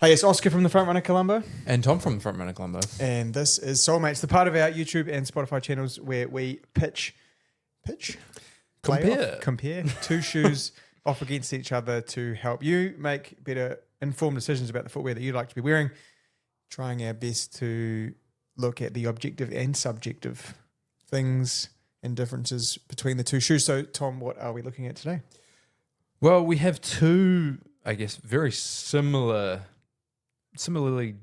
Hey, it's Oska from the Frontrunner Columbo. And Tom from Frontrunner Columbo. And this is Soulmates, the part of our YouTube and Spotify channels where we compare two shoes off against each other to help you make better informed decisions about the footwear that you'd like to be wearing, trying our best to look at the objective and subjective things and differences between the two shoes. So, Tom, what are we looking at today? Well, we have two, I guess, very similarly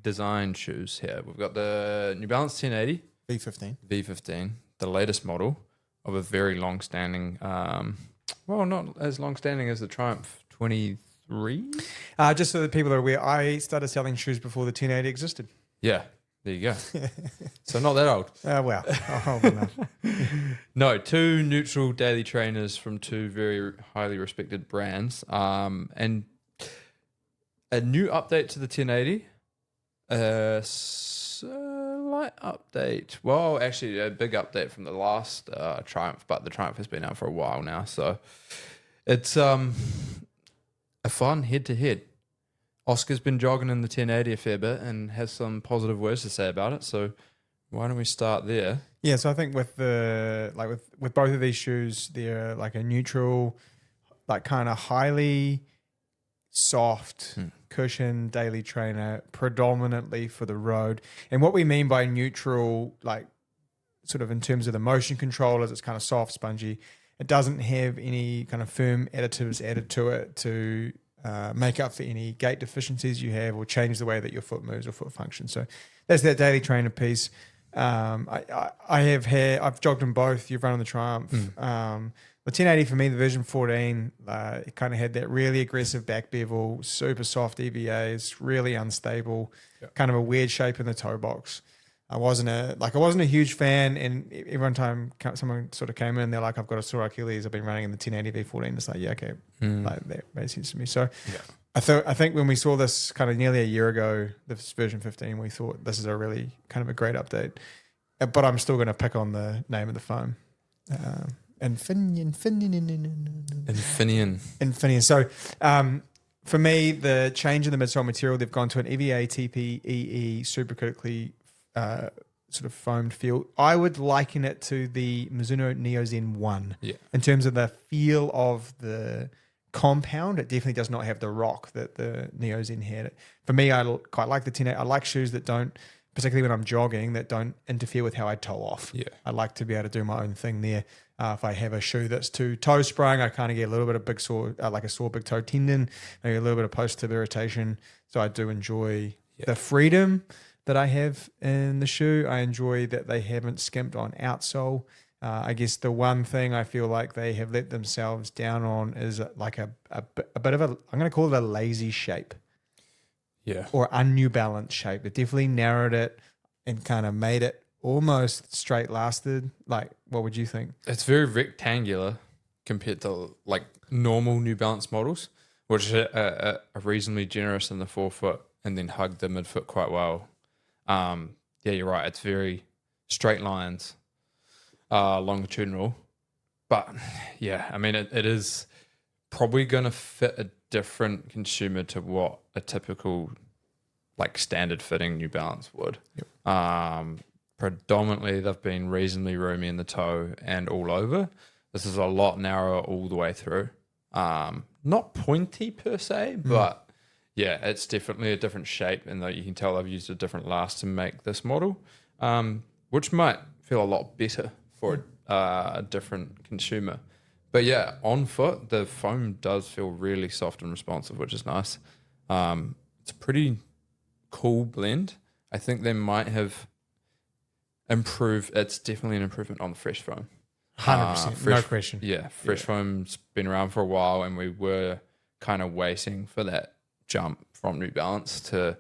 designed shoes here. We've got the New Balance 1080 V15, the latest model of a very long-standing, well, not as long-standing as the Triumph 23. Just so that people are aware, I started selling shoes before the 1080 existed. Yeah, there you go. So not that old. Well, old enough. No, two neutral daily trainers from two very highly respected brands, and a new update to the 1080, a slight update. Well, actually, a big update from the last Triumph, but the Triumph has been out for a while now, so it's a fun head-to-head. Oscar's been jogging in the 1080 a fair bit and has some positive words to say about it, so why don't we start there? Yeah, so I think with with both of these shoes, they're like a neutral, like kind of highly soft cushion daily trainer, predominantly for the road. And what we mean by neutral, like sort of in terms of the motion control, is it's kind of soft, spongy. It doesn't have any kind of firm additives added to it to make up for any gait deficiencies you have or change the way that your foot moves or foot functions. So that's that daily trainer piece. I've jogged in both. You've run on the Triumph. The 1080 for me, the version 14, it kind of had that really aggressive back bevel, super soft EVAs, really unstable, kind of a weird shape in the toe box. I wasn't a huge fan, and every time someone sort of came in, they're like, "I've got a sore Achilles. I've been running in the 1080 V14." It's like, yeah, okay, like that made sense to me. So, I think when we saw this kind of nearly a year ago, this version 15, we thought this is a really kind of a great update. But I'm still going to pick on the name of the foam. Infineon. So for me, the change in the midsole material, they've gone to an EVA TPE supercritically sort of foamed feel. I would liken it to the Mizuno Neo Zen 1 in terms of the feel of the compound. It definitely does not have the rock that the Neo Zen had. For me, I quite like the 1080. I like shoes that don't, particularly when I'm jogging, that don't interfere with how I toe off. Yeah. I like to be able to do my own thing there. If I have a shoe that's too toe sprung, I kind of get a little bit of like a sore big toe tendon, maybe a little bit of post-tib irritation. So I do enjoy the freedom that I have in the shoe. I enjoy that they haven't skimped on outsole. I guess the one thing I feel like they have let themselves down on is like a bit of a, I'm going to call it a lazy shape. Yeah. Or a New Balance shape. It definitely narrowed it and kind of made it almost straight lasted. Like, what would you think? It's very rectangular compared to like normal New Balance models, which are reasonably generous in the forefoot and then hug the midfoot quite well. Yeah, you're right. It's very straight lines, longitudinal. But yeah, I mean, it is probably going to fit a different consumer to what a typical like standard fitting New Balance would. Predominantly, they've been reasonably roomy in the toe and all over. This is a lot narrower all the way through. Not pointy per se, but yeah, it's definitely a different shape, and you can tell I've used a different last to make this model, which might feel a lot better for a different consumer. But yeah, on foot, the foam does feel really soft and responsive, which is nice. It's a pretty cool blend. I think they might have improved. It's definitely an improvement on the fresh foam. 100%, no question. Yeah, fresh foam's been around for a while, and we were kind of waiting for that jump from New Balance to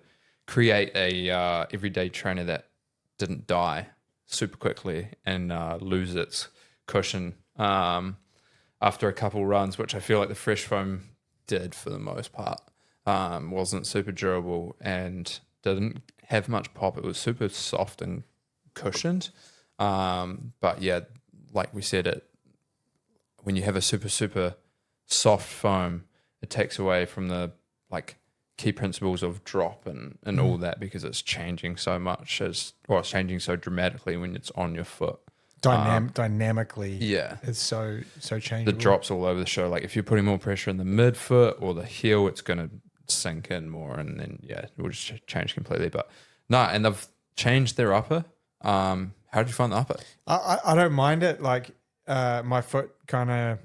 create a everyday trainer that didn't die super quickly and lose its cushion after a couple runs, which I feel like the fresh foam did for the most part. Wasn't super durable and didn't have much pop. It was super soft and cushioned. But yeah, like we said, when you have a super, super soft foam, it takes away from the like key principles of drop and all that, because it's changing so much it's changing so dramatically when it's on your foot. Dynamically, Yeah. it's so The changeable. drops all over the show. Like if you're putting more pressure in the midfoot or the heel, it's going to sink in more, and then it will just change completely. But no, and they've changed their upper. How did you find the upper? I don't mind it. Like my foot kind of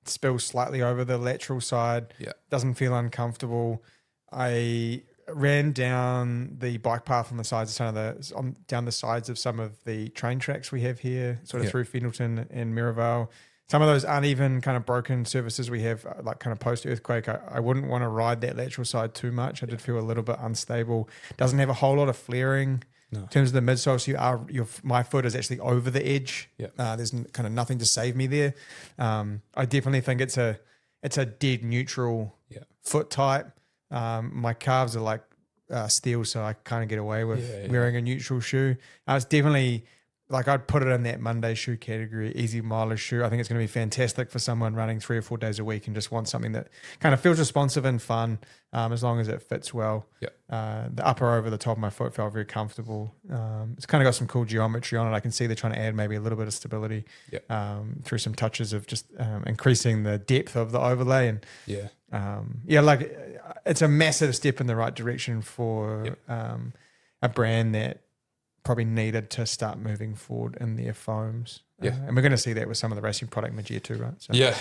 spills slightly over the lateral side. Yeah. Doesn't feel uncomfortable. I ran down the bike path on the sides of down the sides of some of the train tracks we have here, sort of through Fendleton and Mirrorvale. Some of those uneven kind of broken surfaces we have, like kind of post-earthquake, I wouldn't want to ride that lateral side too much. I did feel a little bit unstable. Doesn't have a whole lot of flaring in terms of the midsole. So my foot is actually over the edge. There's kind of nothing to save me there. I definitely think it's a dead neutral foot type. My calves are like steel, so I kind of get away with wearing a neutral shoe. It's definitely like I'd put it in that Monday shoe category, easy mileage shoe. I think it's going to be fantastic for someone running 3 or 4 days a week and just wants something that kind of feels responsive and fun, as long as it fits well. The upper over the top of my foot felt very comfortable. It's kind of got some cool geometry on it. I can see they're trying to add maybe a little bit of stability through some touches of just increasing the depth of the overlay. And like it's a massive step in the right direction for a brand that probably needed to start moving forward in their foams. And we're going to see that with some of the racing product mid-year too, right? So,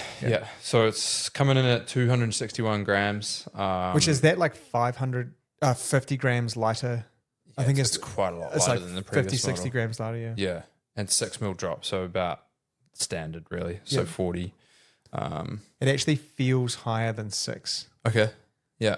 So it's coming in at 261 grams. Which is that like 50 grams lighter? I think it's quite a lot it's lighter like than the previous 50, 60 model. grams lighter, Yeah, and 6 mil drop, so about standard really. So 40. It actually feels higher than 6. Okay. Yeah.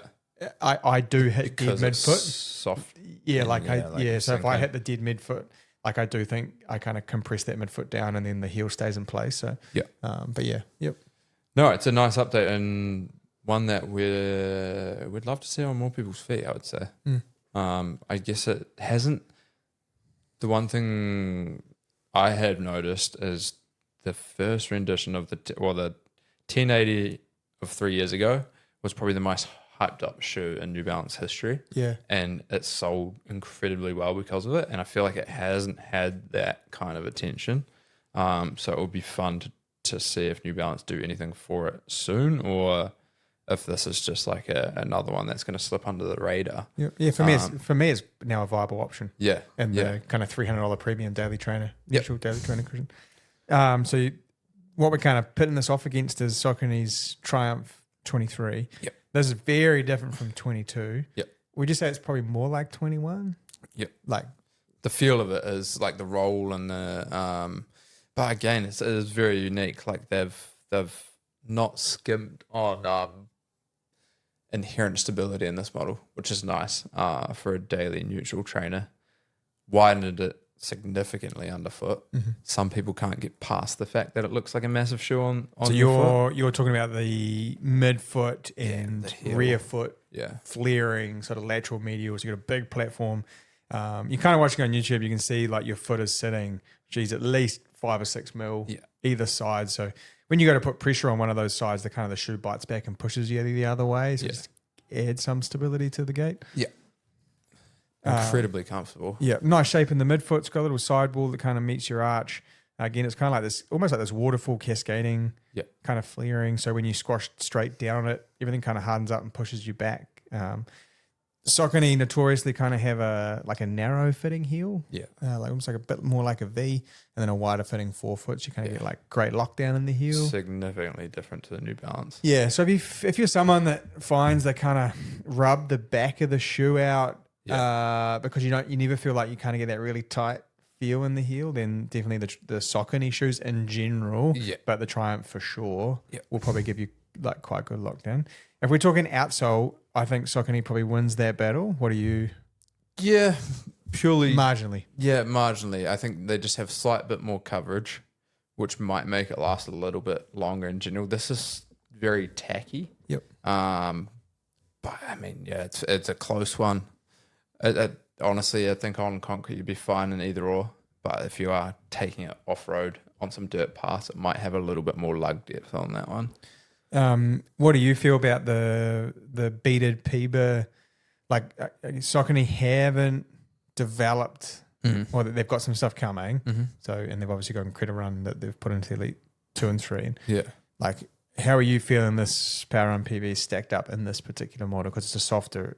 I do hit Because dead it's midfoot. soft. So if I hit the dead midfoot, like I do think I kind of compress that midfoot down and then the heel stays in place. So No, it's a nice update and one that we'd love to see on more people's feet, I would say. I guess it hasn't. The one thing I had noticed is the first rendition of the 1080 of 3 years ago was probably the most hyped up shoe in New Balance history. Yeah. And it sold incredibly well because of it. And I feel like it hasn't had that kind of attention. So it would be fun to see if New Balance do anything for it soon, or if this is just like another one that's going to slip under the radar. Yeah. For me, it's now a viable option. Yeah. And the kind of $300 premium daily trainer, neutral daily trainer cushion. What we're kind of putting this off against is Saucony's Triumph 23. Yep. This is very different from 22. Yep. Would you say it's probably more like 21? Yep. Like the feel of it is like the roll and the but again it is very unique. Like they've not skimmed on inherent stability in this model, which is nice for a daily neutral trainer. Widened it significantly underfoot. Some people can't get past the fact that it looks like a massive shoe on so your foot. You're talking about the midfoot and the rear foot flaring sort of lateral medials. You got a big platform. You're kind of watching on YouTube. You can see like your foot is sitting, at least 5 or 6 mil either side. So when you go to put pressure on one of those sides, the shoe bites back and pushes you the other way. So just add some stability to the gait. Yeah. Incredibly comfortable. Yeah, nice shape in the midfoot. It's got a little sidewall that kind of meets your arch. Again, it's kind of like this, almost like this waterfall cascading, kind of flaring. So when you squash straight down it, everything kind of hardens up and pushes you back. Saucony notoriously kind of have a narrow fitting heel, like almost like a bit more like a V, and then a wider fitting forefoot. So you kind of get like great lockdown in the heel. Significantly different to the New Balance. Yeah. So if you're someone that finds they kind of rub the back of the shoe out. Because you never feel like you kind of get that really tight feel in the heel, then definitely the Saucony shoes in general, but the Triumph for sure will probably give you like quite good lockdown. If we're talking outsole, I think Saucony probably wins that battle. What do you? Yeah, purely marginally. Yeah, marginally. I think they just have slight bit more coverage, which might make it last a little bit longer in general. This is very tacky. Yep. But I mean, it's a close one. Honestly, I think on concrete you'd be fine in either or. But if you are taking it off road on some dirt paths, it might have a little bit more lug depth on that one. What do you feel about the beaded PB? Like Saucony haven't developed, or that they've got some stuff coming. So, and they've obviously got Incredible Run that they've put into Elite 2 and 3. Yeah. Like, how are you feeling this PWRRUN PB stacked up in this particular model? Because it's a softer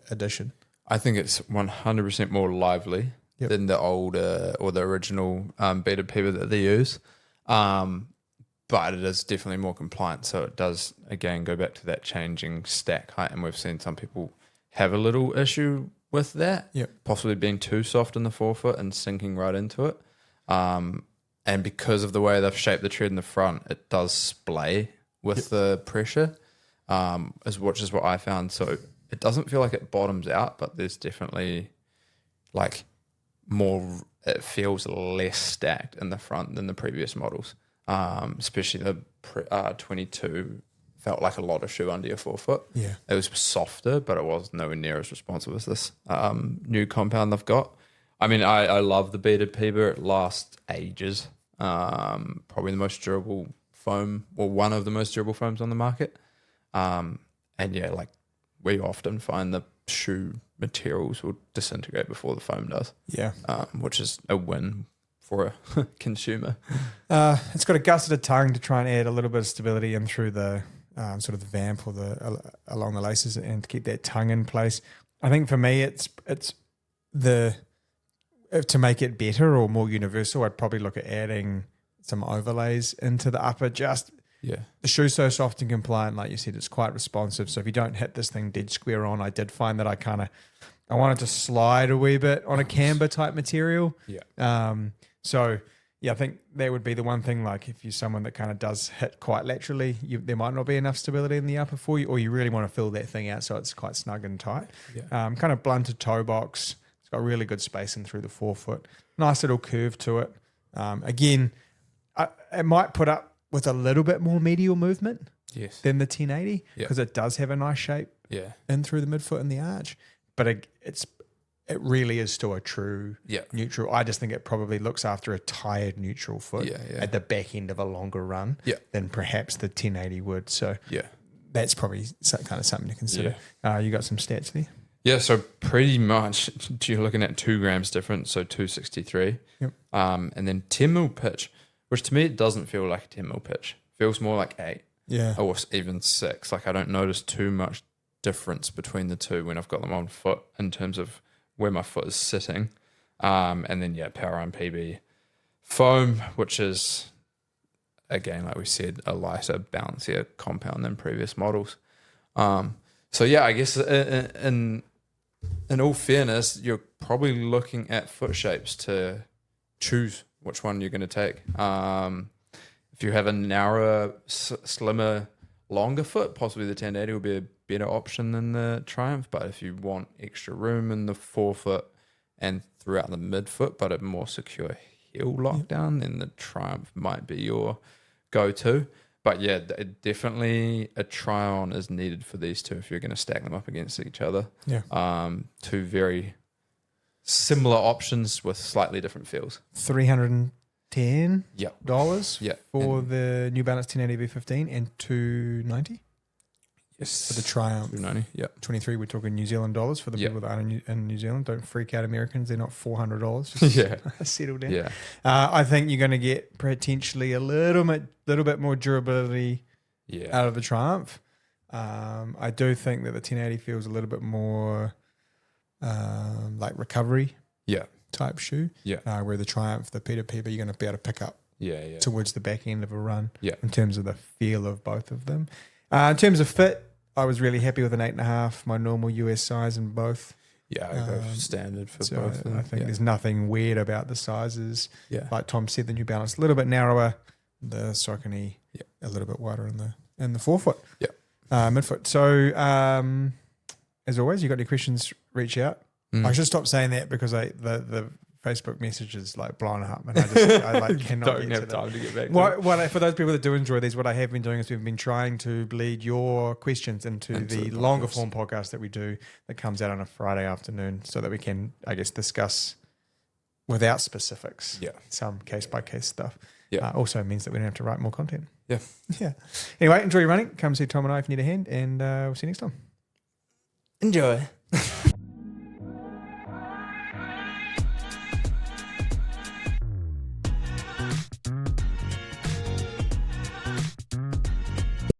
edition. I think it's 100% more lively than the older or the original beaded PB that they use. But it is definitely more compliant. So it does, again, go back to that changing stack height. And we've seen some people have a little issue with that, possibly being too soft in the forefoot and sinking right into it. And because of the way they've shaped the tread in the front, it does splay with the pressure, which is what I found. So it doesn't feel like it bottoms out, but there's definitely like more, it feels less stacked in the front than the previous models. Especially the 22 felt like a lot of shoe under your forefoot. Yeah, it was softer, but it was nowhere near as responsive as this new compound they've got. I mean, I love the beaded PB. It lasts ages. Probably the most durable foam, or one of the most durable foams on the market. And yeah, like we often find the shoe materials will disintegrate before the foam does. Yeah, which is a win for a consumer. It's got a gusseted tongue to try and add a little bit of stability in through the sort of the vamp or along the laces, and to keep that tongue in place. I think for me, it's to make it better or more universal, I'd probably look at adding some overlays into the upper. The shoe's so soft and compliant, like you said, it's quite responsive. So if you don't hit this thing dead square on, I did find that I wanted to slide a wee bit on a camber type material. So yeah, I think that would be the one thing. Like if you're someone that kind of does hit quite laterally, there might not be enough stability in the upper for you, or you really want to fill that thing out so it's quite snug and tight. Kind of blunted toe box. It's got really good spacing through the forefoot. Nice little curve to it. Again, it might put up with a little bit more medial movement than the 1080 because it does have a nice shape in through the midfoot and the arch. But it really is still a true neutral. I just think it probably looks after a tired neutral foot at the back end of a longer run than perhaps the 1080 would. So that's probably kind of something to consider. You got some stats there? Yeah, so pretty much you're looking at 2 grams difference, so 263. And then 10 mil pitch, which to me it doesn't feel like a 10 mil pitch. Feels more like 8 or even 6. Like I don't notice too much difference between the two when I've got them on foot in terms of where my foot is sitting. And then PWRRUN PB foam, which is again, like we said, a lighter, bouncier compound than previous models. So yeah, I guess in all fairness, you're probably looking at foot shapes to choose which one you're going to take. If you have a narrower, slimmer, longer foot, possibly the 1080 will be a better option than the Triumph. But if you want extra room in the forefoot and throughout the midfoot, but a more secure heel lockdown, then the Triumph might be your go-to. But yeah, definitely a try-on is needed for these two if you're going to stack them up against each other. Two very similar options with slightly different feels. $310 for the New Balance 1080 V15 and $290. Yes, for the Triumph. $290. 23. We're talking New Zealand dollars for the people that are in New Zealand. Don't freak out, Americans. They're not $400. Just settle down. I think you're going to get potentially a little bit more durability out of the Triumph. I do think that the 1080 feels a little bit more like recovery type shoe. Where the Triumph, the PB, you're going to be able to pick up towards the back end of a run in terms of the feel of both of them. In terms of fit, I was really happy with an 8.5, my normal US size in both. I go standard for both. I think there's nothing weird about the sizes. Like Tom said, the New Balance a little bit narrower, the Saucony a little bit wider in the forefoot, midfoot. So as always, you got any questions, reach out. I should stop saying that because the Facebook messages like blowing up, and I cannot don't have time to get back. What for those people that do enjoy these, what I have been doing is we've been trying to bleed your questions into the longer form podcast that we do that comes out on a Friday afternoon, so that we can, I guess, discuss without specifics, some case by case stuff. Also means that we don't have to write more content. Yeah. Anyway, enjoy your running. Come see Tom and I if you need a hand, and we'll see you next time. Enjoy.